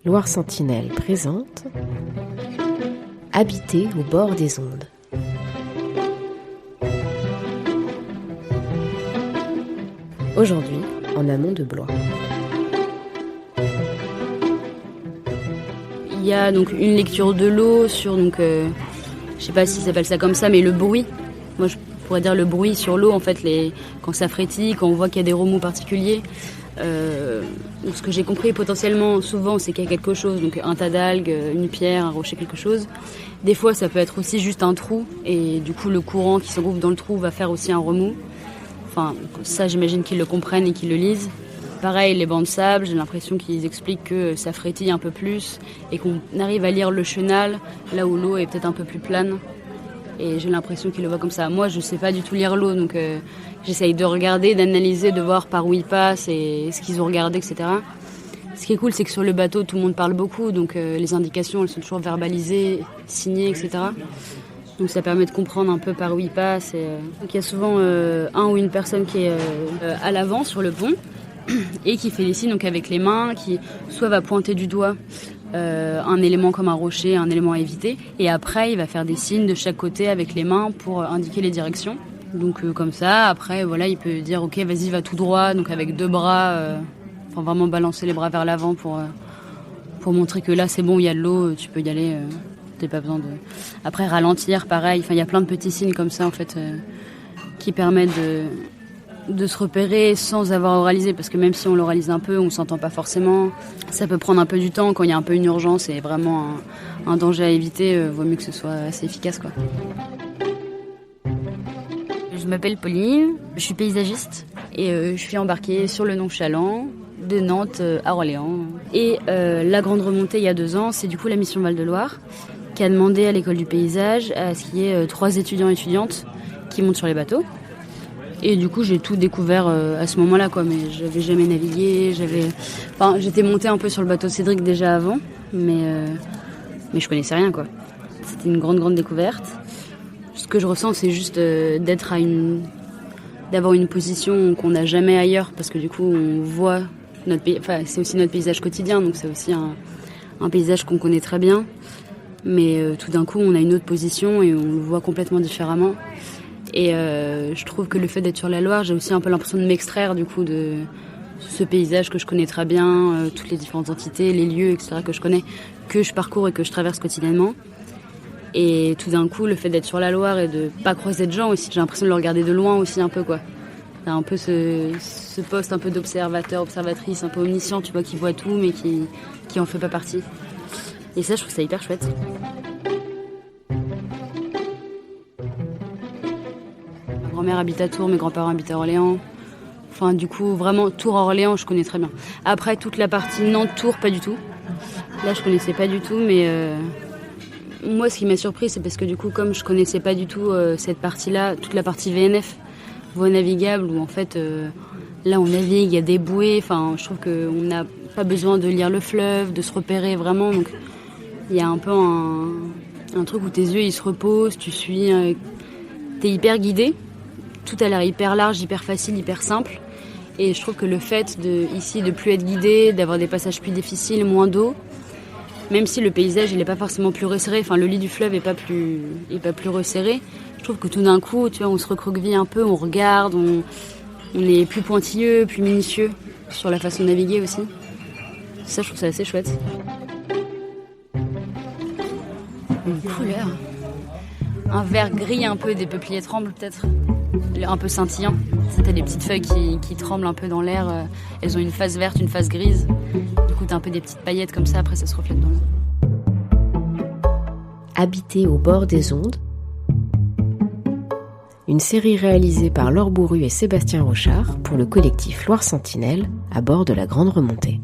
Loire Sentinelle présente Habiter au bord des ondes. Aujourd'hui, en amont de Blois. Il y a donc une lecture de l'eau sur, je sais pas si ça s'appelle ça comme ça, mais le bruit. Moi, je pourrais dire le bruit sur l'eau, en fait, quand ça frétille, quand on voit qu'il y a des remous particuliers. Ce que j'ai compris potentiellement souvent, c'est qu'il y a quelque chose, donc un tas d'algues, une pierre, un rocher, quelque chose. Des fois, ça peut être aussi juste un trou, et du coup, le courant qui s'engouffre dans le trou va faire aussi un remous. Enfin, ça, j'imagine qu'ils le comprennent et qu'ils le lisent. Pareil, les bancs de sable, j'ai l'impression qu'ils expliquent que ça frétille un peu plus et qu'on arrive à lire le chenal, là où l'eau est peut-être un peu plus plane. Et j'ai l'impression qu'ils le voient comme ça. Moi, je sais pas du tout lire l'eau, donc j'essaye de regarder, d'analyser, de voir par où ils passent et ce qu'ils ont regardé, etc. Ce qui est cool, c'est que sur le bateau, tout le monde parle beaucoup, donc les indications, elles sont toujours verbalisées, signées, etc. Donc ça permet de comprendre un peu par où ils passent. Donc il y a souvent un ou une personne qui est à l'avant sur le pont et qui fait les signes donc avec les mains, qui soit va pointer du doigt un élément comme un rocher, un élément à éviter, et après il va faire des signes de chaque côté avec les mains pour indiquer les directions. Donc comme ça, après voilà, il peut dire ok, vas-y, va tout droit, donc avec deux bras, vraiment balancer les bras vers l'avant pour montrer que là c'est bon, il y a de l'eau, tu peux y aller, t'as pas besoin de. Après ralentir, pareil, il y a plein de petits signes comme ça en fait qui permettent de se repérer sans avoir oralisé, parce que même si on l'oralise un peu, on s'entend pas forcément. Ça peut prendre un peu du temps quand il y a un peu une urgence et vraiment un danger à éviter, vaut mieux que ce soit assez efficace, quoi. Je m'appelle Pauline, je suis paysagiste et je suis embarquée sur le Nonchalant de Nantes à Orléans. Et la grande remontée il y a 2 ans, c'est du coup la mission Val-de-Loire qui a demandé à l'école du paysage à ce qu'il y ait 3 étudiants et étudiantes qui montent sur les bateaux. Et du coup, j'ai tout découvert à ce moment-là, quoi. Mais j'avais jamais navigué, j'étais montée un peu sur le bateau Cédric déjà avant, mais je connaissais rien, quoi. C'était une grande découverte. Ce que je ressens, c'est juste d'avoir une position qu'on n'a jamais ailleurs, parce que du coup, on voit c'est aussi notre paysage quotidien, donc c'est aussi un paysage qu'on connaît très bien. Mais tout d'un coup, on a une autre position et on le voit complètement différemment. Et je trouve que le fait d'être sur la Loire, j'ai aussi un peu l'impression de m'extraire du coup de ce paysage que je connais très bien, toutes les différentes entités, les lieux, etc. que je connais, que je parcours et que je traverse quotidiennement. Et tout d'un coup, le fait d'être sur la Loire et de pas croiser de gens aussi, j'ai l'impression de le regarder de loin aussi un peu, quoi. T'as un peu ce poste un peu d'observateur, observatrice, un peu omniscient, tu vois, qui voit tout mais qui en fait pas partie. Et ça, je trouve ça hyper chouette. Ma grand-mère habite à Tours, mes grands-parents habitent à Orléans. Enfin, du coup, vraiment, Tours-Orléans, je connais très bien. Après, toute la partie Nantes-Tours, pas du tout. Là, je connaissais pas du tout, mais moi, ce qui m'a surpris, c'est parce que du coup, comme je connaissais pas du tout cette partie-là, toute la partie VNF, voie navigable, où en fait, là, on navigue, il y a des bouées. Enfin, je trouve qu'on n'a pas besoin de lire le fleuve, de se repérer vraiment. Donc, il y a un peu un truc où tes yeux, ils se reposent, tu suis, t'es hyper guidé. Tout a l'air hyper large, hyper facile, hyper simple. Et je trouve que le fait ici de plus être guidé, d'avoir des passages plus difficiles, moins d'eau, même si le paysage il est pas forcément plus resserré, enfin le lit du fleuve est pas plus resserré, je trouve que tout d'un coup, tu vois, on se recroqueville un peu, on regarde, on est plus pointilleux, plus minutieux sur la façon de naviguer aussi. Ça, je trouve ça assez chouette. Une couleur. Un vert gris un peu, des peupliers tremblent peut-être. Un peu scintillant. T'as des petites feuilles qui tremblent un peu dans l'air. Elles ont une face verte, une face grise. Du coup, t'as un peu des petites paillettes comme ça. Après, ça se reflète dans l'eau. Habiter au bord des ondes. Une série réalisée par Laure Bourru et Sébastien Rochard pour le collectif Loire Sentinelle à bord de la Grande Remontée.